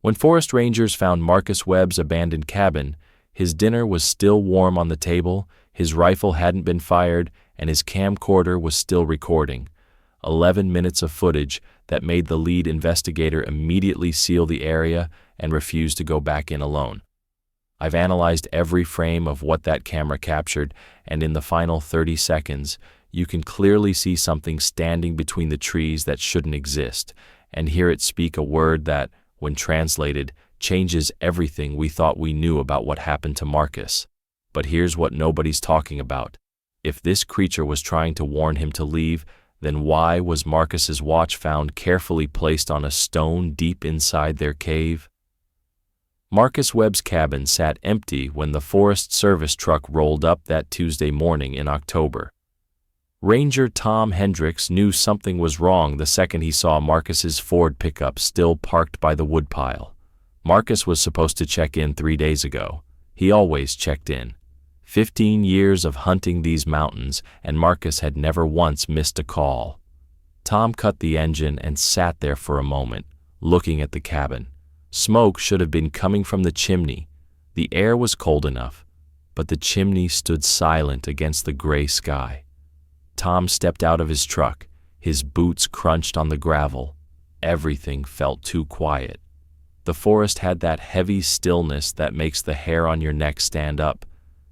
When forest rangers found Marcus Webb's abandoned cabin, his dinner was still warm on the table, his rifle hadn't been fired, and his camcorder was still recording. 11 minutes of footage that made the lead investigator immediately seal the area and refuse to go back in alone. I've analyzed every frame of what that camera captured, and in the final 30 seconds, you can clearly see something standing between the trees that shouldn't exist, and hear it speak a word that, when translated, changes everything we thought we knew about what happened to Marcus. But here's what nobody's talking about. If this creature was trying to warn him to leave, then why was Marcus's watch found carefully placed on a stone deep inside their cave? Marcus Webb's cabin sat empty when the Forest Service truck rolled up that Tuesday morning in October. Ranger Tom Hendricks knew something was wrong the second he saw Marcus's Ford pickup still parked by the woodpile. Marcus was supposed to check in 3 days ago. He always checked in. 15 years of hunting these mountains, and Marcus had never once missed a call. Tom cut the engine and sat there for a moment, looking at the cabin. Smoke should have been coming from the chimney. The air was cold enough, but the chimney stood silent against the gray sky. Tom stepped out of his truck. His boots crunched on the gravel. Everything felt too quiet. The forest had that heavy stillness that makes the hair on your neck stand up.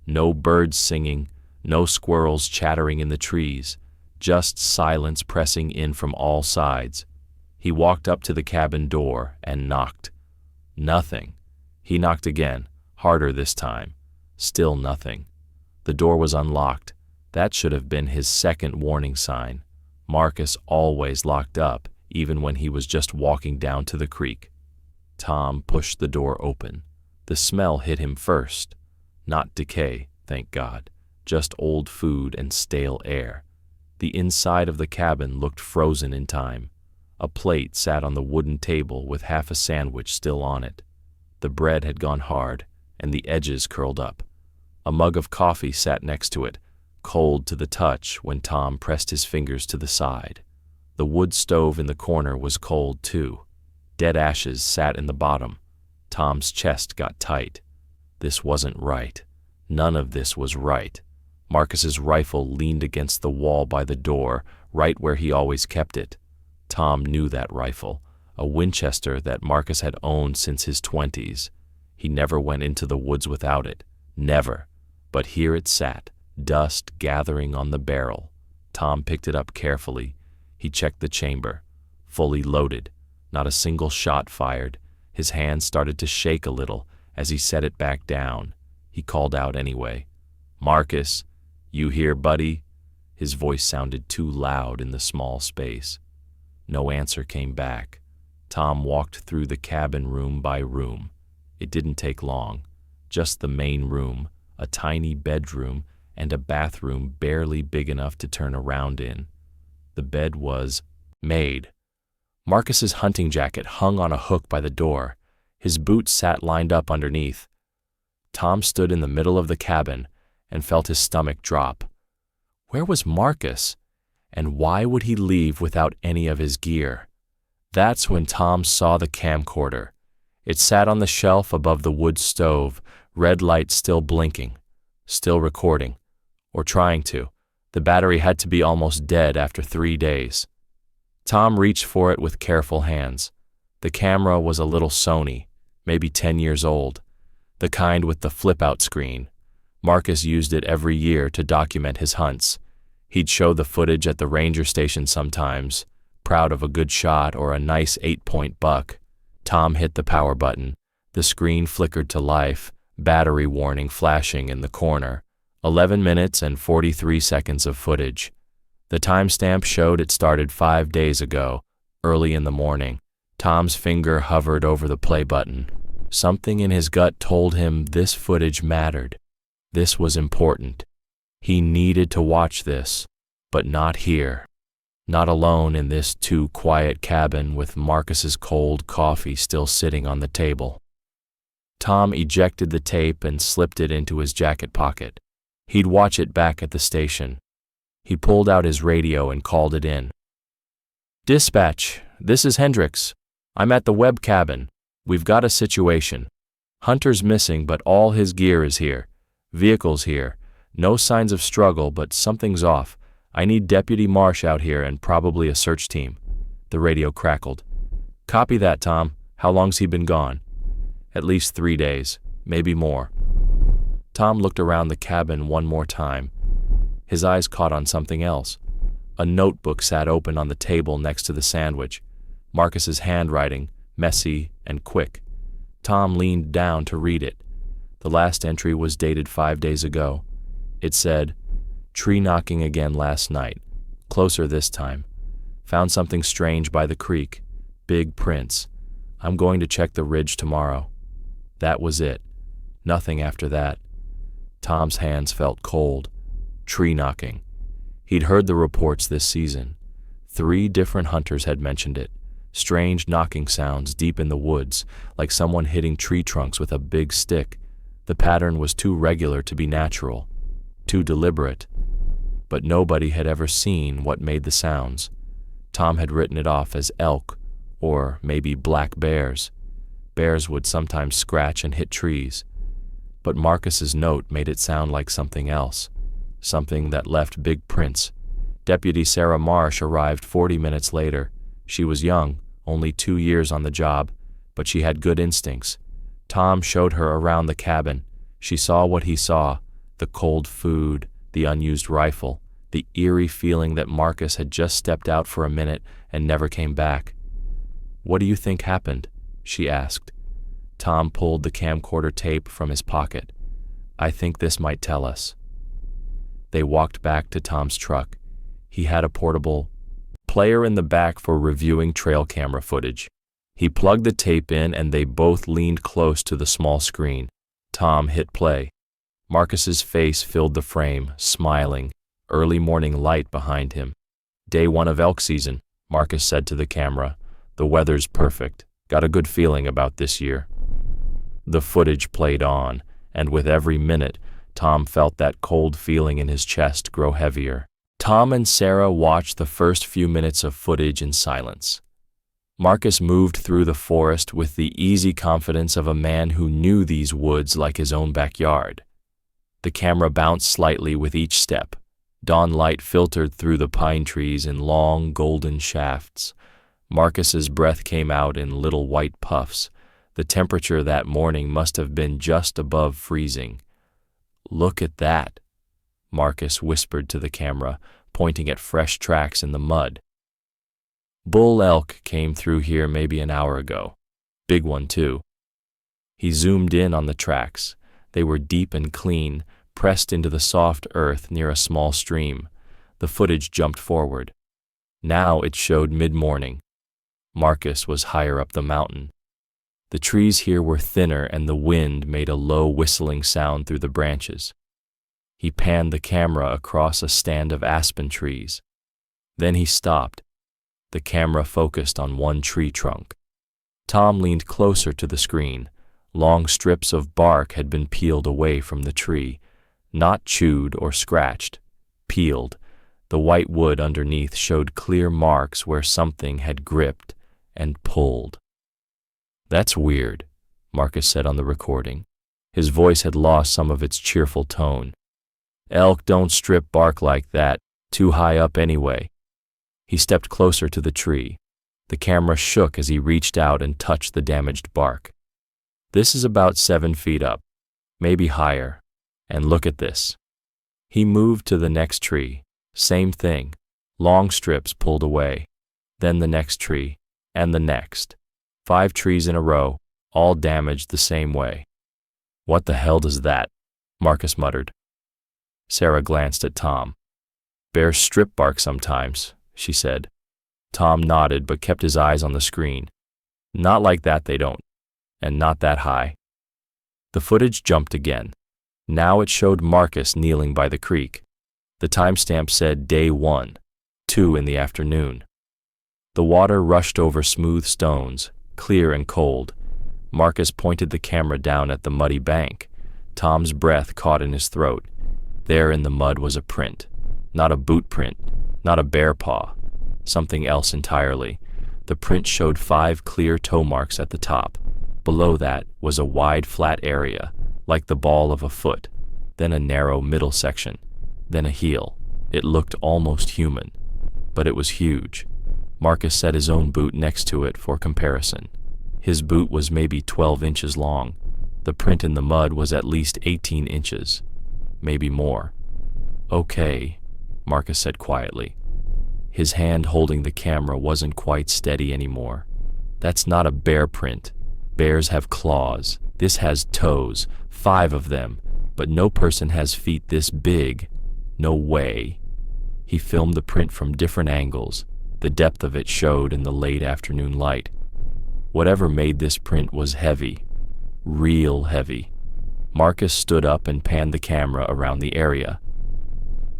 No birds singing, no squirrels chattering in the trees, just silence pressing in from all sides. He walked up to the cabin door and knocked. Nothing. He knocked again, harder this time. Still nothing. The door was unlocked. That should have been his second warning sign. Marcus always locked up, even when he was just walking down to the creek. Tom pushed the door open. The smell hit him first. Not decay, thank God, just old food and stale air. The inside of the cabin looked frozen in time. A plate sat on the wooden table with half a sandwich still on it. The bread had gone hard, and the edges curled up. A mug of coffee sat next to it, cold to the touch when Tom pressed his fingers to the side. The wood stove in the corner was cold too. Dead ashes sat in the bottom. Tom's chest got tight. This wasn't right. None of this was right. Marcus's rifle leaned against the wall by the door, right where he always kept it. Tom knew that rifle, a Winchester that Marcus had owned since his 20s. He never went into the woods without it. Never. But here it sat, dust gathering on the barrel. Tom picked it up carefully. He checked the chamber. Fully loaded. Not a single shot fired. His hand started to shake a little as he set it back down. He called out anyway. "Marcus, you here, buddy?" His voice sounded too loud in the small space. No answer came back. Tom walked through the cabin room by room. It didn't take long. Just the main room, a tiny bedroom, and a bathroom barely big enough to turn around in. The bed was made. Marcus's hunting jacket hung on a hook by the door. His boots sat lined up underneath. Tom stood in the middle of the cabin and felt his stomach drop. Where was Marcus? And why would he leave without any of his gear? That's when Tom saw the camcorder. It sat on the shelf above the wood stove, red light still blinking, still recording, or trying to. The battery had to be almost dead after 3 days. Tom reached for it with careful hands. The camera was a little Sony, maybe 10 years old, the kind with the flip-out screen. Marcus used it every year to document his hunts. He'd show the footage at the ranger station sometimes, proud of a good shot or a nice 8-point buck. Tom hit the power button. The screen flickered to life, battery warning flashing in the corner. 11 minutes and 43 seconds of footage. The timestamp showed it started 5 days ago, early in the morning. Tom's finger hovered over the play button. Something in his gut told him this footage mattered. This was important. He needed to watch this, but not here. Not alone in this too quiet cabin with Marcus's cold coffee still sitting on the table. Tom ejected the tape and slipped it into his jacket pocket. He'd watch it back at the station. He pulled out his radio and called it in. "Dispatch, this is Hendricks. I'm at the Webb cabin. We've got a situation. Hunter's missing, but all his gear is here. Vehicle's here. No signs of struggle, but something's off. I need Deputy Marsh out here and probably a search team." The radio crackled. "Copy that, Tom. How long's he been gone?" "At least 3 days, maybe more." Tom looked around the cabin one more time. His eyes caught on something else. A notebook sat open on the table next to the sandwich. Marcus's handwriting, messy and quick. Tom leaned down to read it. The last entry was dated 5 days ago. It said, "Tree knocking again last night. Closer this time. Found something strange by the creek. Big prints. I'm going to check the ridge tomorrow." That was it. Nothing after that. Tom's hands felt cold. Tree knocking. He'd heard the reports this season. 3 different hunters had mentioned it. Strange knocking sounds deep in the woods, like someone hitting tree trunks with a big stick. The pattern was too regular to be natural, too deliberate. But nobody had ever seen what made the sounds. Tom had written it off as elk, or maybe black bears. Bears would sometimes scratch and hit trees. But Marcus's note made it sound like something else, something that left big prints. Deputy Sarah Marsh arrived 40 minutes later. She was young, only 2 years on the job, but she had good instincts. Tom showed her around the cabin. She saw what he saw, the cold food, the unused rifle, the eerie feeling that Marcus had just stepped out for a minute and never came back. "What do you think happened?" she asked. Tom pulled the camcorder tape from his pocket. "I think this might tell us." They walked back to Tom's truck. He had a portable player in the back for reviewing trail camera footage. He plugged the tape in and they both leaned close to the small screen. Tom hit play. Marcus's face filled the frame, smiling, early morning light behind him. "Day 1 of elk season," Marcus said to the camera. "The weather's perfect. Got a good feeling about this year." The footage played on, and with every minute, Tom felt that cold feeling in his chest grow heavier. Tom and Sarah watched the first few minutes of footage in silence. Marcus moved through the forest with the easy confidence of a man who knew these woods like his own backyard. The camera bounced slightly with each step. Dawn light filtered through the pine trees in long, golden shafts. Marcus's breath came out in little white puffs. The temperature that morning must have been just above freezing. "Look at that," Marcus whispered to the camera, pointing at fresh tracks in the mud. "Bull elk came through here maybe an hour ago. Big one, too." He zoomed in on the tracks. They were deep and clean, pressed into the soft earth near a small stream. The footage jumped forward. Now it showed mid-morning. Marcus was higher up the mountain. The trees here were thinner and the wind made a low whistling sound through the branches. He panned the camera across a stand of aspen trees. Then he stopped. The camera focused on one tree trunk. Tom leaned closer to the screen. Long strips of bark had been peeled away from the tree, not chewed or scratched, peeled. The white wood underneath showed clear marks where something had gripped and pulled. "That's weird," Marcus said on the recording. His voice had lost some of its cheerful tone. "Elk don't strip bark like that, too high up anyway." He stepped closer to the tree. The camera shook as he reached out and touched the damaged bark. "This is about 7 feet up, maybe higher. And look at this." He moved to the next tree. Same thing. Long strips pulled away. Then the next tree, and the next. 5 trees in a row, all damaged the same way. "What the hell does that?" Marcus muttered. Sarah glanced at Tom. "Bears strip bark sometimes," she said. Tom nodded but kept his eyes on the screen. "Not like that, they don't. And not that high." The footage jumped again. Now it showed Marcus kneeling by the creek. The timestamp said day 1, 2 in the afternoon. The water rushed over smooth stones, clear and cold. Marcus pointed the camera down at the muddy bank. Tom's breath caught in his throat. There in the mud was a print. Not a boot print, not a bear paw. Something else entirely. The print showed 5 clear toe marks at the top. Below that was a wide flat area, like the ball of a foot, then a narrow middle section, then a heel. It looked almost human, but it was huge. Marcus set his own boot next to it for comparison. His boot was maybe 12 inches long. The print in the mud was at least 18 inches, maybe more. "Okay," Marcus said quietly. His hand holding the camera wasn't quite steady anymore. "That's not a bear print. Bears have claws. This has toes, 5 of them, but no person has feet this big. No way." He filmed the print from different angles. The depth of it showed in the late afternoon light. Whatever made this print was heavy, real heavy. Marcus stood up and panned the camera around the area.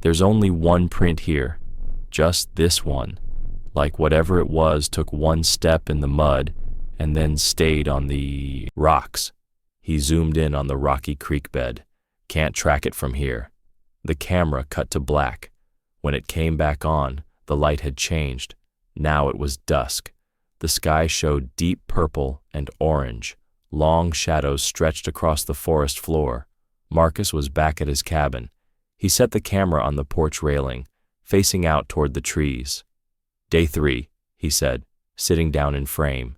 "There's only one print here, just this one. Like whatever it was took one step in the mud and then stayed on the rocks." He zoomed in on the rocky creek bed. "Can't track it from here." The camera cut to black. When it came back on, the light had changed. Now it was dusk. The sky showed deep purple and orange. Long shadows stretched across the forest floor. Marcus was back at his cabin. He set the camera on the porch railing, facing out toward the trees. "Day 3, he said, sitting down in frame.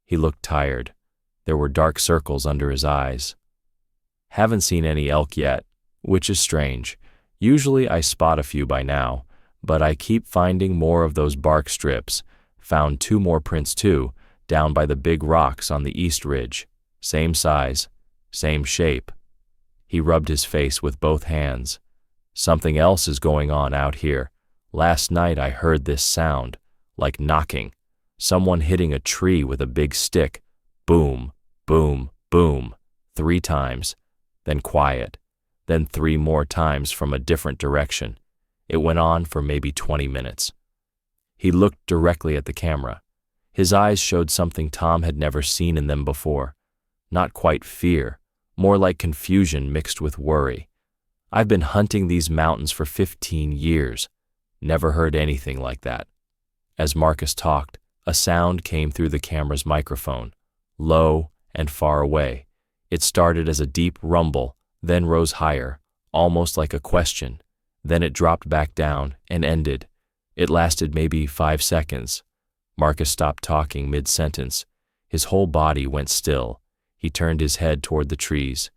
He looked tired. There were dark circles under his eyes. "Haven't seen any elk yet, which is strange. Usually I spot a few by now, but I keep finding more of those bark strips. Found 2 more prints too, down by the big rocks on the east ridge. Same size, same shape." He rubbed his face with both hands. "Something else is going on out here. Last night I heard this sound, like knocking. Someone hitting a tree with a big stick. Boom, boom, boom, 3 times. Then quiet. Then 3 more times from a different direction. It went on for maybe 20 minutes. He looked directly at the camera. His eyes showed something Tom had never seen in them before. Not quite fear, more like confusion mixed with worry. "I've been hunting these mountains for 15 years. Never heard anything like that." As Marcus talked, a sound came through the camera's microphone, low and far away. It started as a deep rumble, then rose higher, almost like a question. Then it dropped back down and ended. It lasted maybe 5 seconds. Marcus stopped talking mid-sentence. His whole body went still. He turned his head toward the trees.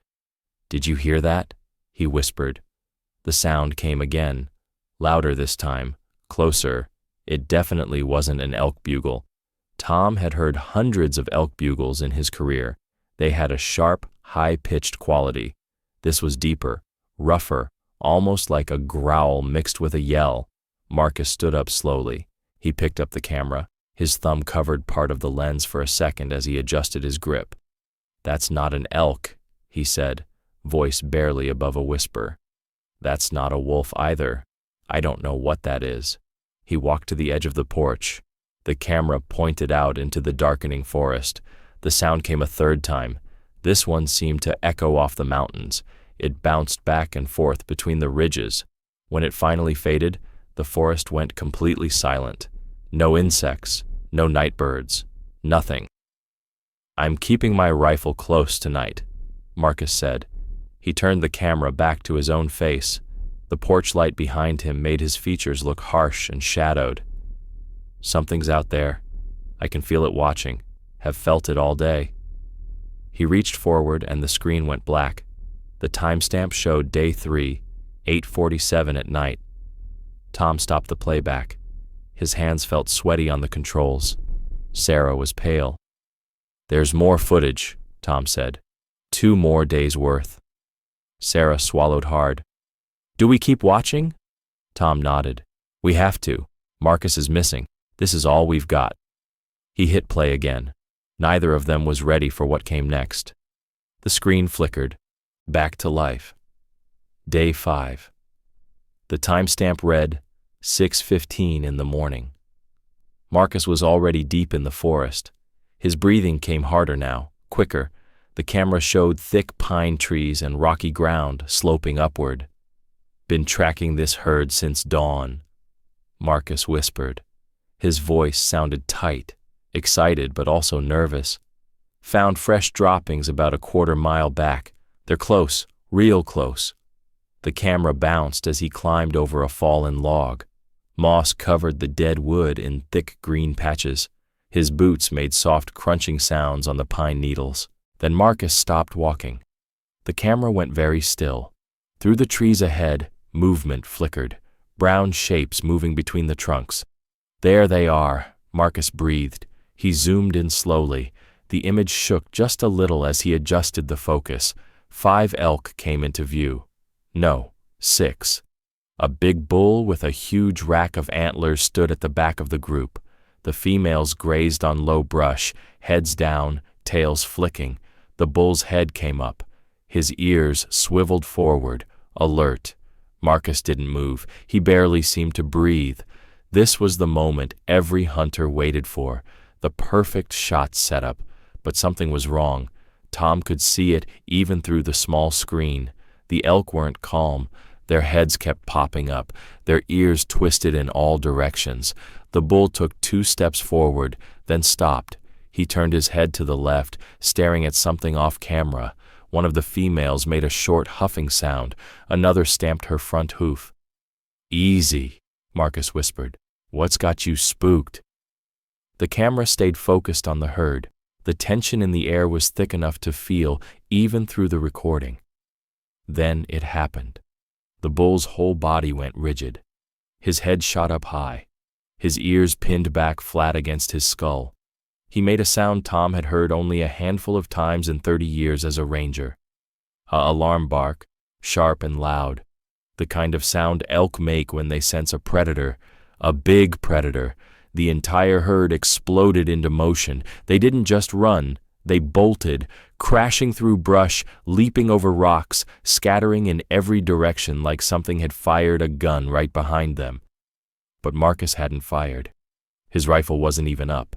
"Did you hear that?" he whispered. The sound came again, louder this time, closer. It definitely wasn't an elk bugle. Tom had heard hundreds of elk bugles in his career. They had a sharp, high-pitched quality. This was deeper, rougher, almost like a growl mixed with a yell. Marcus stood up slowly. He picked up the camera. His thumb covered part of the lens for a second as he adjusted his grip. "That's not an elk," he said, voice barely above a whisper. "That's not a wolf either. I don't know what that is." He walked to the edge of the porch. The camera pointed out into the darkening forest. The sound came a 3rd time. This one seemed to echo off the mountains. It bounced back and forth between the ridges. When it finally faded, the forest went completely silent. No insects, no night birds, nothing. "I'm keeping my rifle close tonight," Marcus said. He turned the camera back to his own face. The porch light behind him made his features look harsh and shadowed. "Something's out there. I can feel it watching. Have felt it all day." He reached forward and the screen went black. The timestamp showed day 3, 8:47 at night. Tom stopped the playback. His hands felt sweaty on the controls. Sarah was pale. "There's more footage," Tom said. 2 more days' worth." Sarah swallowed hard. "Do we keep watching?" Tom nodded. "We have to. Marcus is missing. This is all we've got." He hit play again. Neither of them was ready for what came next. The screen flickered. Back to life. Day 5. The timestamp read 6:15 in the morning. Marcus was already deep in the forest. His breathing came harder now, quicker. The camera showed thick pine trees and rocky ground sloping upward. "Been tracking this herd since dawn," Marcus whispered. His voice sounded tight, excited but also nervous. Found fresh droppings about a quarter-mile back. They're close, real close. The camera bounced as he climbed over a fallen log. Moss covered the dead wood in thick green patches. His boots made soft crunching sounds on the pine needles. Then Marcus stopped walking. The camera went very still. Through the trees ahead, movement flickered, brown shapes moving between the trunks. There they are, Marcus breathed. He zoomed in slowly. The image shook just a little as he adjusted the focus. 5 elk came into view. No, 6. A big bull with a huge rack of antlers stood at the back of the group. The females grazed on low brush, heads down, tails flicking. The bull's head came up. His ears swiveled forward, alert. Marcus didn't move. He barely seemed to breathe. This was the moment every hunter waited for, the perfect shot setup. But something was wrong. Tom could see it even through the small screen. The elk weren't calm. Their heads kept popping up, their ears twisted in all directions. The bull took 2 steps forward, then stopped. He turned his head to the left, staring at something off camera. One of the females made a short huffing sound. Another stamped her front hoof. "Easy," Marcus whispered. "What's got you spooked?" The camera stayed focused on the herd. The tension in the air was thick enough to feel, even through the recording. Then it happened. The bull's whole body went rigid. His head shot up high. His ears pinned back flat against his skull. He made a sound Tom had heard only a handful of times in 30 years as a ranger. A alarm bark, sharp and loud. The kind of sound elk make when they sense a predator, a big predator. The entire herd exploded into motion. They didn't just run, they bolted, crashing through brush, leaping over rocks, scattering in every direction like something had fired a gun right behind them. But Marcus hadn't fired. His rifle wasn't even up.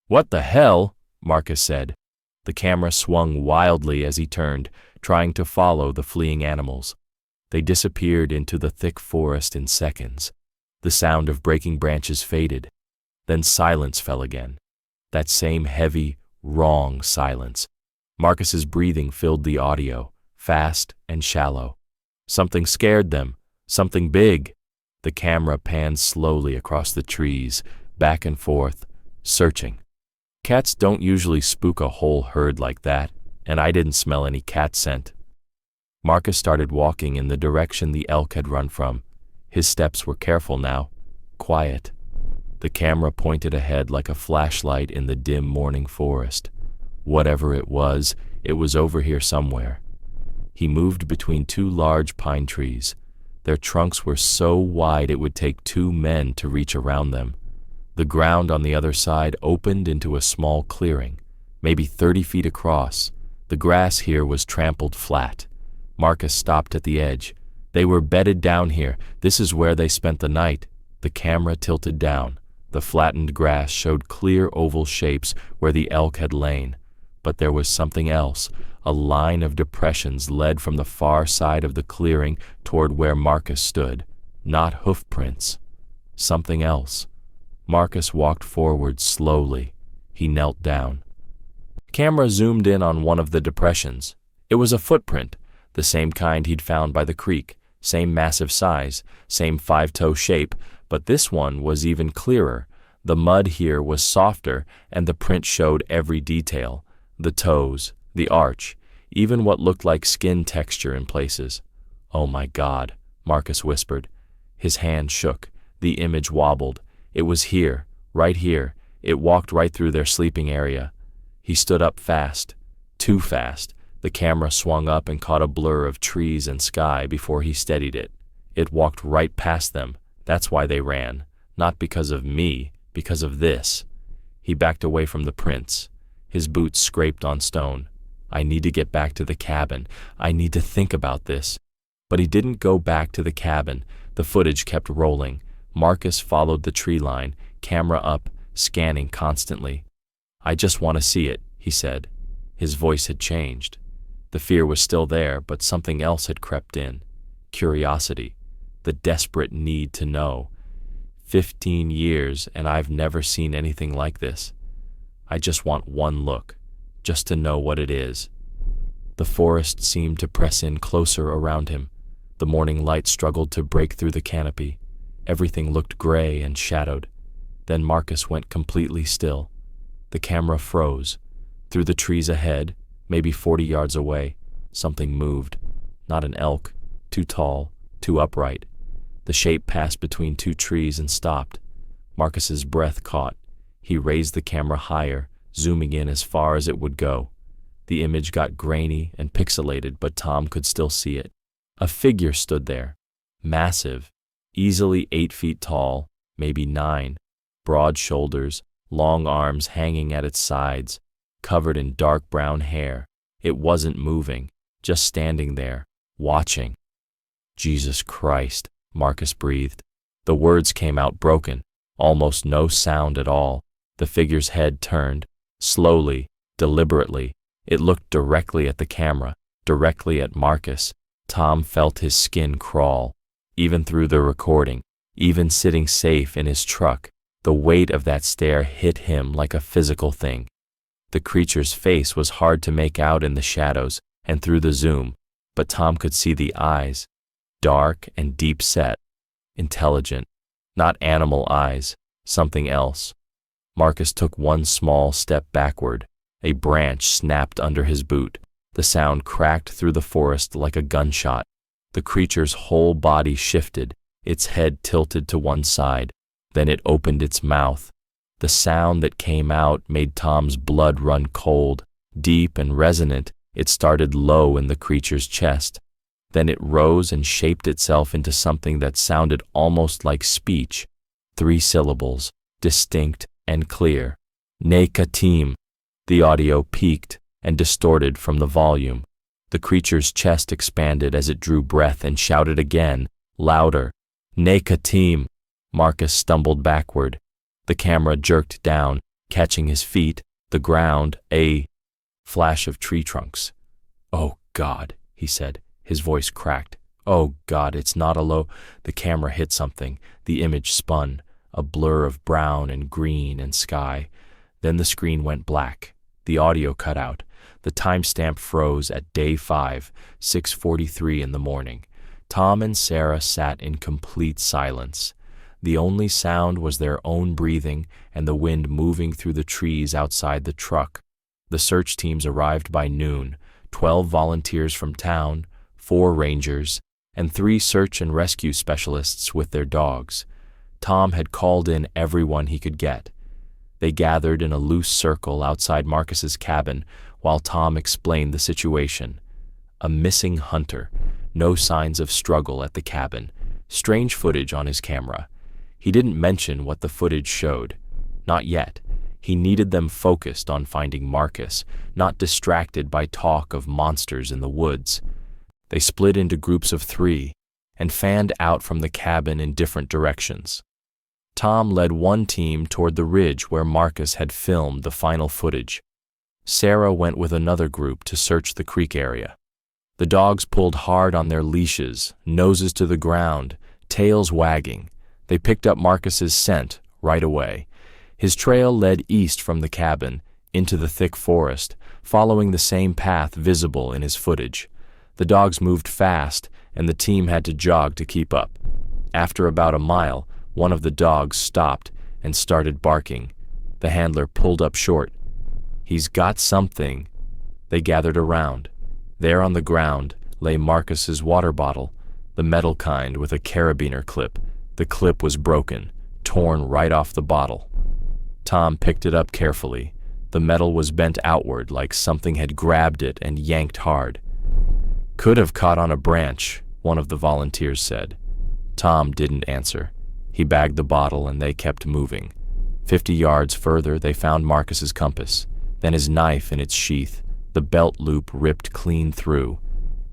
"What the hell?" Marcus said. The camera swung wildly as he turned, trying to follow the fleeing animals. They disappeared into the thick forest in seconds. The sound of breaking branches faded. Then silence fell again. That same heavy, wrong silence. Marcus's breathing filled the audio, fast and shallow. Something scared them, something big. The camera panned slowly across the trees, back and forth, searching. Cats don't usually spook a whole herd like that, and I didn't smell any cat scent. Marcus started walking in the direction the elk had run from. His steps were careful now, quiet. The camera pointed ahead like a flashlight in the dim morning forest. Whatever it was over here somewhere. He moved between 2 large pine trees. Their trunks were so wide it would take 2 men to reach around them. The ground on the other side opened into a small clearing, maybe 30 feet across. The grass here was trampled flat. Marcus stopped at the edge. They were bedded down here. This is where they spent the night. The camera tilted down. The flattened grass showed clear oval shapes where the elk had lain. But there was something else. A line of depressions led from the far side of the clearing toward where Marcus stood. Not hoof prints. Something else. Marcus walked forward slowly. He knelt down. Camera zoomed in on one of the depressions. It was a footprint, the same kind he'd found by the creek, same massive size, same 5-toe shape, but this one was even clearer. The mud here was softer, and the print showed every detail. The toes, the arch, even what looked like skin texture in places. "Oh my God," Marcus whispered. His hand shook. The image wobbled. It was here, right here. It walked right through their sleeping area. He stood up fast. Too fast. The camera swung up and caught a blur of trees and sky before he steadied it. It walked right past them. That's why they ran. Not because of me, because of this. He backed away from the prints. His boots scraped on stone. "I need to get back to the cabin. I need to think about this." But he didn't go back to the cabin. The footage kept rolling. Marcus followed the tree line, camera up, scanning constantly. "I just want to see it," he said. His voice had changed. The fear was still there, but something else had crept in. Curiosity. The desperate need to know. 15 years, and I've never seen anything like this. I just want one look. just to know what it is. The forest seemed to press in closer around him. The morning light struggled to break through the canopy. Everything looked gray and shadowed. Then Marcus went completely still. The camera froze. Through the trees ahead, maybe 40 yards away, something moved. Not an elk, too tall, too upright. The shape passed between two trees and stopped. Marcus's breath caught. He raised the camera higher, zooming in as far as it would go. The image got grainy and pixelated, but Tom could still see it. A figure stood there, massive, easily 8 feet tall, maybe 9, broad shoulders, long arms hanging at its sides, covered in dark brown hair. It wasn't moving, just standing there, watching. "Jesus Christ," Marcus breathed. The words came out broken, almost no sound at all. The figure's head turned, slowly, deliberately. It looked directly at the camera, directly at Marcus. Tom felt his skin crawl. Even through the recording, even sitting safe in his truck, the weight of that stare hit him like a physical thing. The creature's face was hard to make out in the shadows and through the zoom, but Tom could see the eyes, dark and deep-set, intelligent, not animal eyes, something else. Marcus took one small step backward. A branch snapped under his boot. The sound cracked through the forest like a gunshot. The creature's whole body shifted, its head tilted to one side. Then it opened its mouth. The sound that came out made Tom's blood run cold. Deep and resonant, it started low in the creature's chest. Then it rose and shaped itself into something that sounded almost like speech. 3 syllables, distinct and clear. "Nekatim." The audio peaked and distorted from the volume. The creature's chest expanded as it drew breath and shouted again, louder. "Nekatim." Marcus stumbled backward. The camera jerked down, catching his feet, the ground, a flash of tree trunks. "Oh, God," he said. His voice cracked. "Oh, God, it's not a low—" The camera hit something. The image spun, a blur of brown and green and sky. Then the screen went black. The audio cut out. The timestamp froze at day 5, 6:43 in the morning. Tom and Sarah sat in complete silence. The only sound was their own breathing and the wind moving through the trees outside the truck. The search teams arrived by noon, 12 volunteers from town, 4 rangers, and 3 search and rescue specialists with their dogs. Tom had called in everyone he could get. They gathered in a loose circle outside Marcus's cabin while Tom explained the situation. A missing hunter, no signs of struggle at the cabin, strange footage on his camera. He didn't mention what the footage showed. Not yet. He needed them focused on finding Marcus, not distracted by talk of monsters in the woods. They split into groups of 3 and fanned out from the cabin in different directions. Tom led one team toward the ridge where Marcus had filmed the final footage. Sarah went with another group to search the creek area. The dogs pulled hard on their leashes, noses to the ground, tails wagging. They picked up Marcus's scent right away. His trail led east from the cabin, into the thick forest, following the same path visible in his footage. The dogs moved fast, and the team had to jog to keep up. After about a mile, one of the dogs stopped and started barking. The handler pulled up short. "He's got something." They gathered around. There on the ground lay Marcus's water bottle, the metal kind with a carabiner clip. The clip was broken, torn right off the bottle. Tom picked it up carefully. The metal was bent outward like something had grabbed it and yanked hard. "Could have caught on a branch," one of the volunteers said. Tom didn't answer. He bagged the bottle and they kept moving. 50 yards further, they found Marcus's compass, then his knife in its sheath, the belt loop ripped clean through,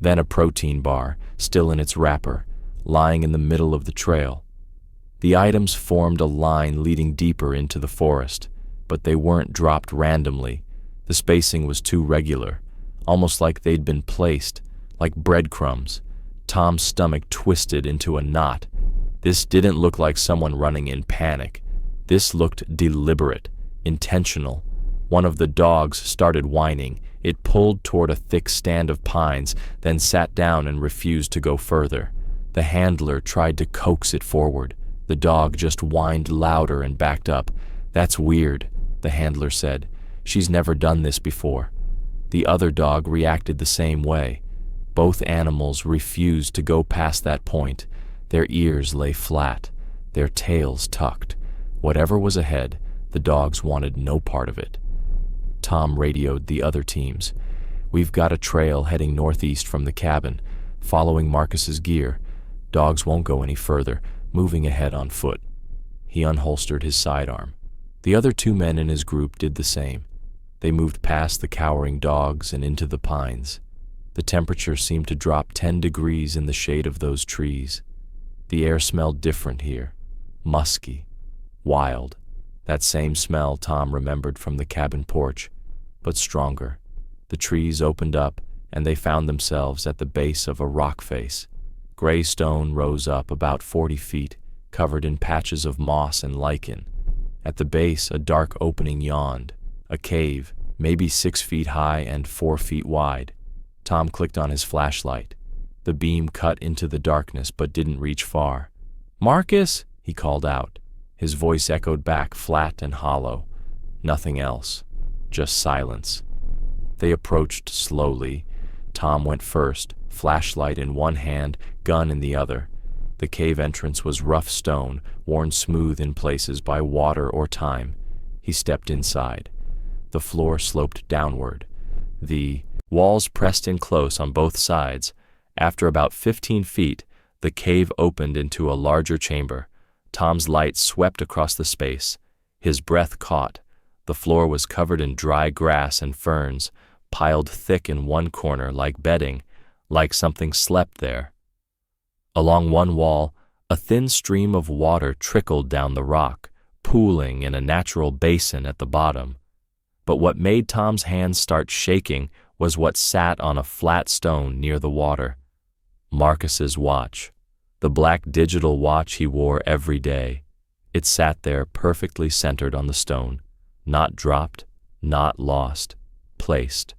then a protein bar, still in its wrapper, lying in the middle of the trail. The items formed a line leading deeper into the forest, but they weren't dropped randomly. The spacing was too regular, almost like they'd been placed, like breadcrumbs. Tom's stomach twisted into a knot. This didn't look like someone running in panic. This looked deliberate, intentional. One of the dogs started whining. It pulled toward a thick stand of pines, then sat down and refused to go further. The handler tried to coax it forward. The dog just whined louder and backed up. "That's weird," the handler said. "She's never done this before." The other dog reacted the same way. Both animals refused to go past that point. Their ears lay flat, their tails tucked. Whatever was ahead, the dogs wanted no part of it. Tom radioed the other teams. "We've got a trail heading northeast from the cabin, following Marcus's gear. Dogs won't go any further, moving ahead on foot." He unholstered his sidearm. The other 2 men in his group did the same. They moved past the cowering dogs and into the pines. The temperature seemed to drop 10 degrees in the shade of those trees. The air smelled different here, musky, wild. That same smell Tom remembered from the cabin porch, but stronger. The trees opened up, and they found themselves at the base of a rock face. Gray stone rose up about 40 feet, covered in patches of moss and lichen. At the base, a dark opening yawned, a cave, maybe 6 feet high and 4 feet wide. Tom clicked on his flashlight. The beam cut into the darkness but didn't reach far. "Marcus!" he called out. His voice echoed back, flat and hollow. Nothing else, just silence. They approached slowly. Tom went first, flashlight in one hand, gun in the other. The cave entrance was rough stone, worn smooth in places by water or time. He stepped inside. The floor sloped downward. The walls pressed in close on both sides. After about 15 feet, the cave opened into a larger chamber. Tom's light swept across the space. His breath caught. The floor was covered in dry grass and ferns, piled thick in one corner like bedding, like something slept there. Along one wall, a thin stream of water trickled down the rock, pooling in a natural basin at the bottom. But what made Tom's hands start shaking was what sat on a flat stone near the water. Marcus's watch. The black digital watch he wore every day. It sat there perfectly centered on the stone, not dropped, not lost, placed.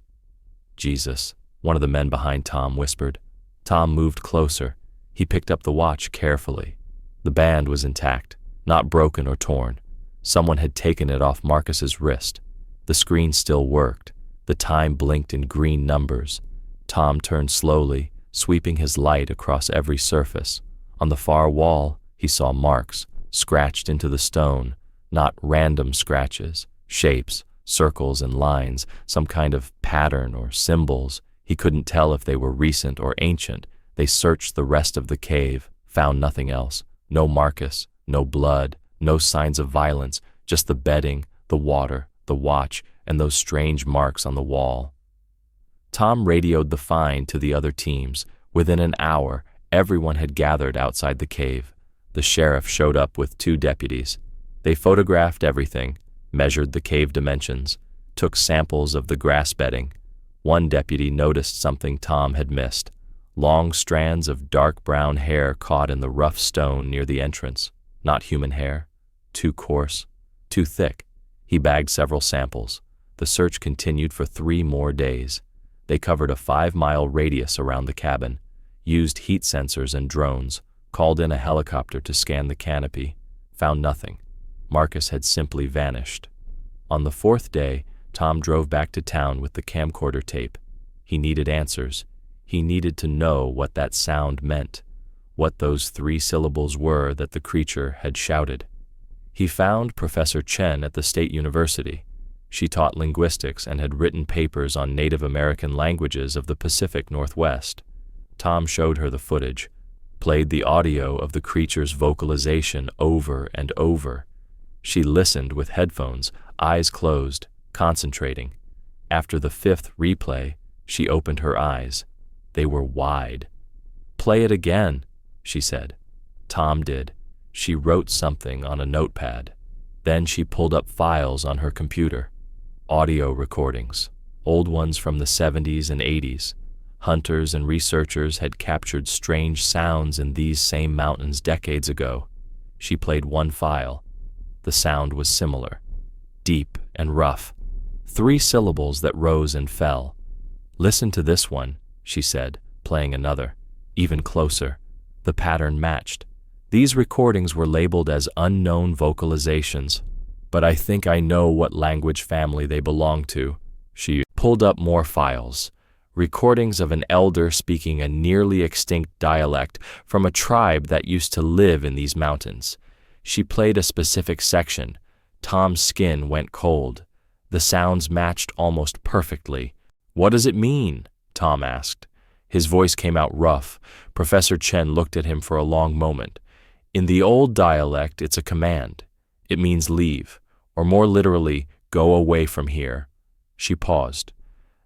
"Jesus," one of the men behind Tom whispered. Tom moved closer. He picked up the watch carefully. The band was intact, not broken or torn. Someone had taken it off Marcus's wrist. The screen still worked. The time blinked in green numbers. Tom turned slowly, sweeping his light across every surface. On the far wall, he saw marks, scratched into the stone, not random scratches, shapes, circles and lines, some kind of pattern or symbols. He couldn't tell if they were recent or ancient. They searched the rest of the cave, found nothing else. No Marcus, no blood, no signs of violence, just the bedding, the water, the watch, and those strange marks on the wall. Tom radioed the find to the other teams. Within an hour, everyone had gathered outside the cave. The sheriff showed up with 2 deputies. They photographed everything, measured the cave dimensions, took samples of the grass bedding. One deputy noticed something Tom had missed: long strands of dark brown hair caught in the rough stone near the entrance. Not human hair. Too coarse, too thick. He bagged several samples. The search continued for 3 more days. They covered a 5-mile radius around the cabin, used heat sensors and drones, called in a helicopter to scan the canopy, found nothing. Marcus had simply vanished. On the 4th day, Tom drove back to town with the camcorder tape. He needed answers. He needed to know what that sound meant, what those 3 syllables were that the creature had shouted. He found Professor Chen at the State University. She taught linguistics and had written papers on Native American languages of the Pacific Northwest. Tom showed her the footage, played the audio of the creature's vocalization over and over. She listened with headphones, eyes closed, concentrating. After the 5th replay, she opened her eyes. They were wide. "Play it again," she said. Tom did. She wrote something on a notepad. Then she pulled up files on her computer. Audio recordings, old ones from the 70s and 80s. Hunters and researchers had captured strange sounds in these same mountains decades ago. She played one file. The sound was similar, deep and rough, 3 syllables that rose and fell. "Listen to this one," she said, playing another. Even closer. The pattern matched. These recordings were labeled as unknown vocalizations. "But I think I know what language family they belong to." She pulled up more files. Recordings of an elder speaking a nearly extinct dialect from a tribe that used to live in these mountains. She played a specific section. Tom's skin went cold. The sounds matched almost perfectly. "What does it mean?" Tom asked. His voice came out rough. Professor Chen looked at him for a long moment. "In the old dialect, it's a command. It means leave, or more literally, go away from here." She paused.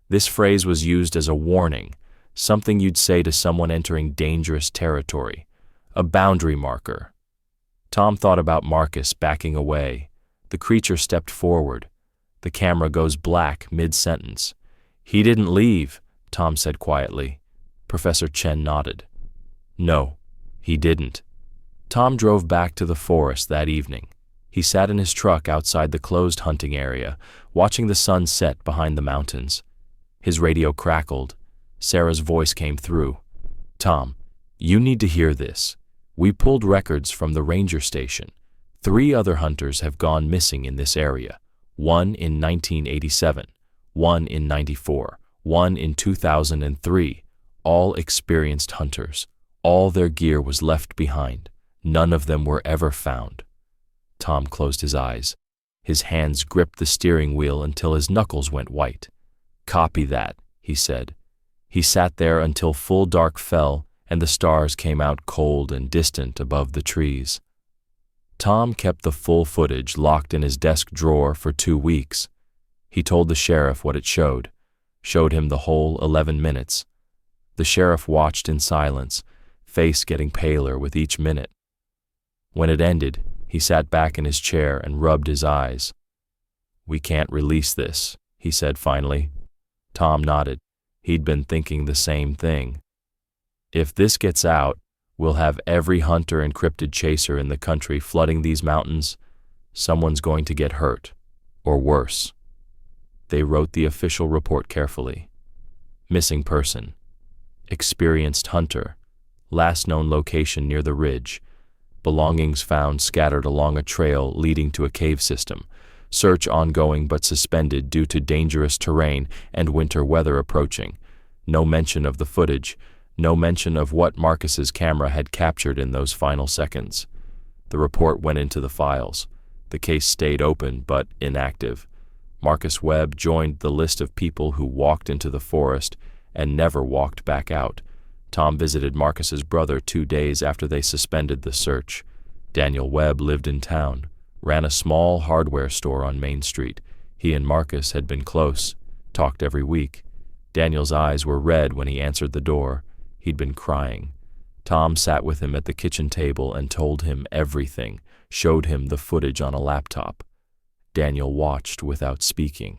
This phrase was used as a warning, something you'd say to someone entering dangerous territory, a boundary marker. Tom thought about Marcus backing away. The creature stepped forward. The camera goes black mid-sentence. "He didn't leave," Tom said quietly. Professor Chen nodded. "No, he didn't." Tom drove back to the forest that evening. He sat in his truck outside the closed hunting area, watching the sun set behind the mountains. His radio crackled. Sarah's voice came through. "Tom, you need to hear this. We pulled records from the ranger station. 3 other hunters have gone missing in this area. 1 in 1987, 1 in 94, 1 in 2003. All experienced hunters. All their gear was left behind. None of them were ever found." Tom closed his eyes. His hands gripped the steering wheel until his knuckles went white. "Copy that," he said. He sat there until full dark fell and the stars came out cold and distant above the trees. Tom kept the full footage locked in his desk drawer for 2 weeks. He told the sheriff what it showed him the whole 11 minutes. The sheriff watched in silence, face getting paler with each minute. When it ended, he sat back in his chair and rubbed his eyes. "We can't release this," he said finally. Tom nodded. He'd been thinking the same thing. "If this gets out, we'll have every hunter and cryptid chaser in the country flooding these mountains. Someone's going to get hurt, or worse." They wrote the official report carefully. Missing person. Experienced hunter. Last known location near the ridge. Belongings found scattered along a trail leading to a cave system. Search ongoing but suspended due to dangerous terrain and winter weather approaching. No mention of the footage. No mention of what Marcus's camera had captured in those final seconds. The report went into the files. The case stayed open but inactive. Marcus Webb joined the list of people who walked into the forest and never walked back out. Tom visited Marcus's brother 2 days after they suspended the search. Daniel Webb lived in town, ran a small hardware store on Main Street. He and Marcus had been close, talked every week. Daniel's eyes were red when he answered the door. He'd been crying. Tom sat with him at the kitchen table and told him everything, showed him the footage on a laptop. Daniel watched without speaking.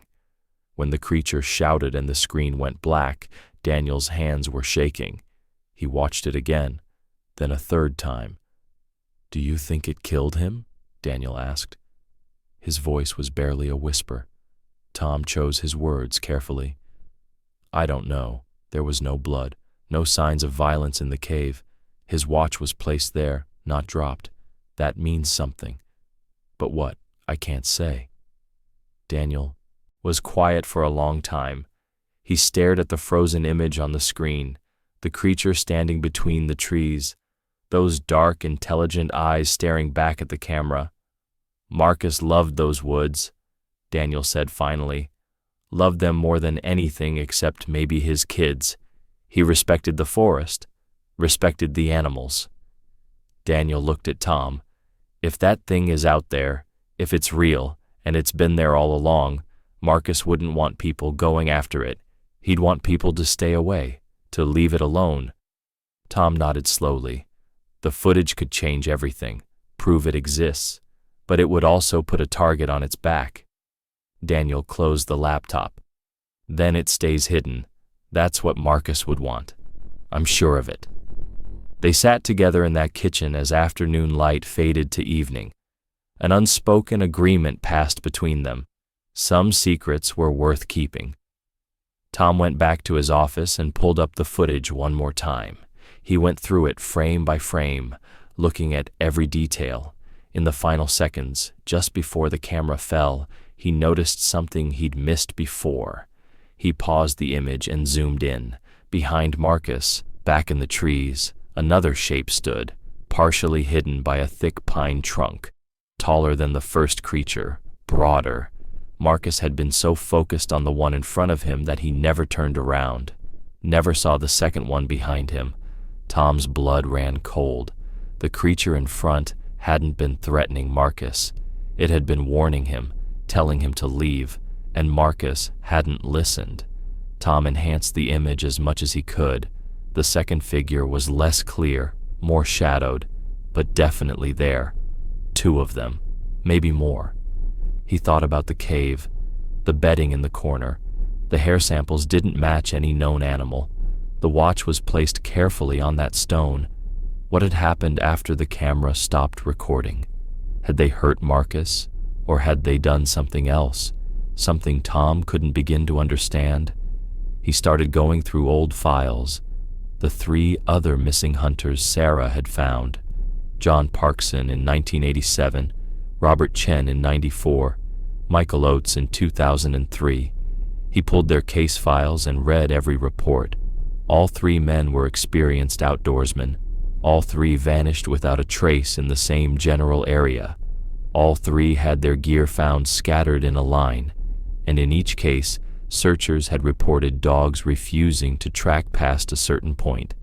When the creature shouted and the screen went black, Daniel's hands were shaking. He watched it again, then a 3rd time. "Do you think it killed him?" Daniel asked. His voice was barely a whisper. Tom chose his words carefully. "I don't know. There was no blood, no signs of violence in the cave. His watch was placed there, not dropped. That means something. But what? I can't say." Daniel was quiet for a long time. He stared at the frozen image on the screen, the creature standing between the trees, those dark, intelligent eyes staring back at the camera. "Marcus loved those woods," Daniel said finally. "Loved them more than anything except maybe his kids. He respected the forest, respected the animals." Daniel looked at Tom. "If that thing is out there, if it's real, and it's been there all along, Marcus wouldn't want people going after it. He'd want people to stay away, to leave it alone." Tom nodded slowly. The footage could change everything, prove it exists, but it would also put a target on its back. Daniel closed the laptop. "Then it stays hidden. That's what Marcus would want. I'm sure of it." They sat together in that kitchen as afternoon light faded to evening. An unspoken agreement passed between them. Some secrets were worth keeping. Tom went back to his office and pulled up the footage one more time. He went through it frame by frame, looking at every detail. In the final seconds, just before the camera fell, he noticed something he'd missed before. He paused the image and zoomed in. Behind Marcus, back in the trees, another shape stood, partially hidden by a thick pine trunk. Taller than the first creature, broader. Marcus had been so focused on the one in front of him that he never turned around, never saw the second one behind him. Tom's blood ran cold. The creature in front hadn't been threatening Marcus. It had been warning him, telling him to leave, and Marcus hadn't listened. Tom enhanced the image as much as he could. The second figure was less clear, more shadowed, but definitely there. 2 of them, maybe more. He thought about the cave, the bedding in the corner. The hair samples didn't match any known animal. The watch was placed carefully on that stone. What had happened after the camera stopped recording? Had they hurt Marcus, or had they done something else? Something Tom couldn't begin to understand? He started going through old files. The 3 other missing hunters Sarah had found. John Parkson in 1987, Robert Chen in 94, Michael Oates in 2003. He pulled their case files and read every report. All 3 men were experienced outdoorsmen. All 3 vanished without a trace in the same general area. All 3 had their gear found scattered in a line, and in each case, searchers had reported dogs refusing to track past a certain point.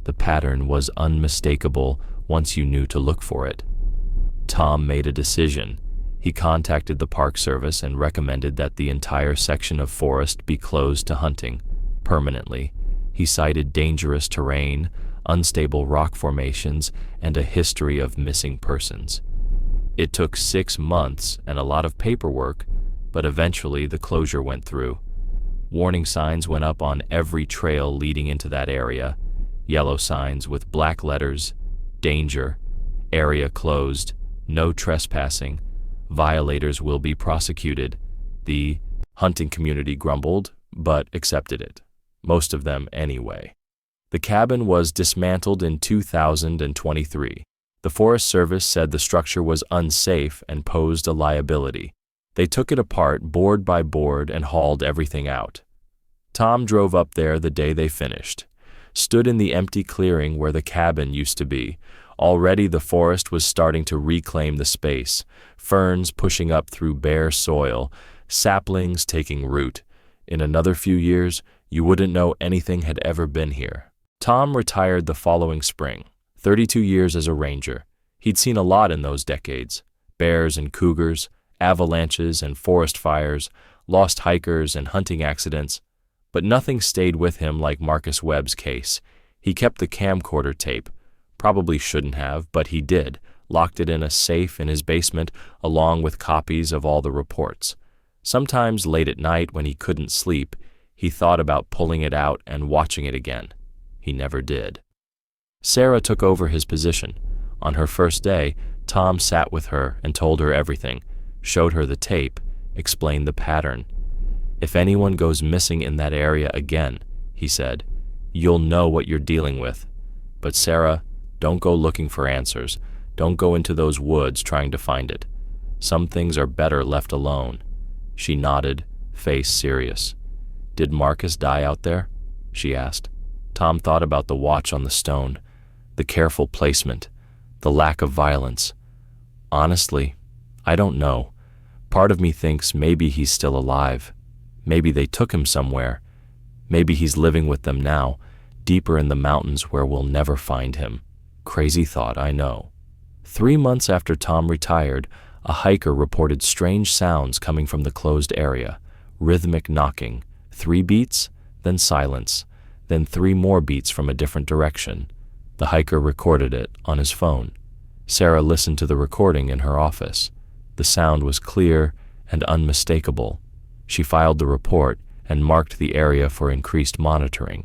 The pattern was unmistakable once you knew to look for it. Tom made a decision. He contacted the Park Service and recommended that the entire section of forest be closed to hunting permanently. He cited dangerous terrain, unstable rock formations, and a history of missing persons. It took 6 months and a lot of paperwork, but eventually the closure went through. Warning signs went up on every trail leading into that area. Yellow signs with black letters, danger, area closed, no trespassing, violators will be prosecuted. The hunting community grumbled, but accepted it. Most of them anyway. The cabin was dismantled in 2023. The Forest Service said the structure was unsafe and posed a liability. They took it apart board by board and hauled everything out. Tom drove up there the day they finished, stood in the empty clearing where the cabin used to be. Already the forest was starting to reclaim the space, ferns pushing up through bare soil, saplings taking root. In another few years, you wouldn't know anything had ever been here. Tom retired the following spring, 32 years as a ranger. He'd seen a lot in those decades: bears and cougars, avalanches and forest fires, lost hikers and hunting accidents. But nothing stayed with him like Marcus Webb's case. He kept the camcorder tape. Probably shouldn't have, but he did, locked it in a safe in his basement along with copies of all the reports. Sometimes late at night when he couldn't sleep, he thought about pulling it out and watching it again. He never did. Sarah took over his position. On her first day, Tom sat with her and told her everything, showed her the tape, explained the pattern. "If anyone goes missing in that area again," he said, "you'll know what you're dealing with. But Sarah, don't go looking for answers. Don't go into those woods trying to find it. Some things are better left alone." She nodded, face serious. "Did Marcus die out there?" she asked. Tom thought about the watch on the stone, the careful placement, the lack of violence. "Honestly, I don't know. Part of me thinks maybe he's still alive. Maybe they took him somewhere. Maybe he's living with them now, deeper in the mountains where we'll never find him." Crazy thought, I know. 3 months after Tom retired, a hiker reported strange sounds coming from the closed area. Rhythmic knocking. 3 beats, then silence, then 3 more beats from a different direction. The hiker recorded it on his phone. Sarah listened to the recording in her office. The sound was clear and unmistakable. She filed the report and marked the area for increased monitoring.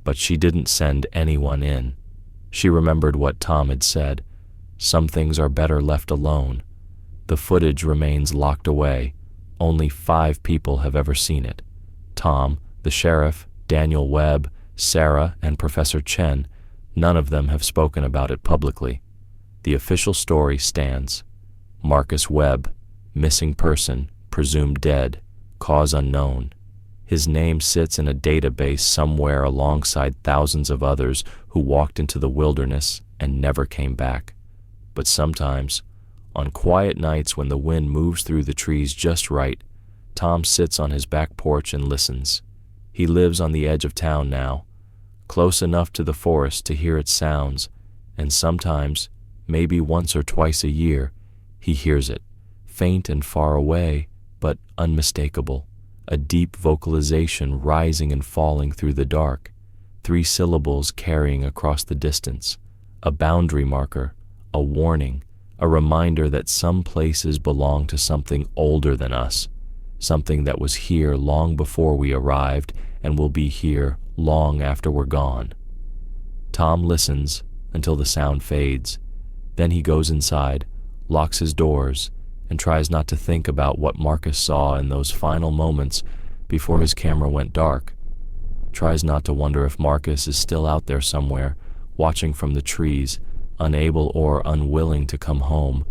But she didn't send anyone in. She remembered what Tom had said. Some things are better left alone. The footage remains locked away, Only 5 people have ever seen it. Tom, the sheriff, Daniel Webb, Sarah, and Professor Chen. None of them have spoken about it publicly. The official story stands. Marcus Webb, missing person, presumed dead, cause unknown. His name sits in a database somewhere alongside thousands of others who walked into the wilderness and never came back. But sometimes, on quiet nights when the wind moves through the trees just right, Tom sits on his back porch and listens. He lives on the edge of town now, close enough to the forest to hear its sounds, and sometimes, maybe once or twice a year, he hears it, faint and far away, but unmistakable. A deep vocalization rising and falling through the dark, 3 syllables carrying across the distance, a boundary marker, a warning, a reminder that some places belong to something older than us, something that was here long before we arrived and will be here long after we're gone. Tom listens until the sound fades. Then he goes inside, locks his doors, and tries not to think about what Marcus saw in those final moments before his camera went dark. Tries not to wonder if Marcus is still out there somewhere, watching from the trees, unable or unwilling to come home,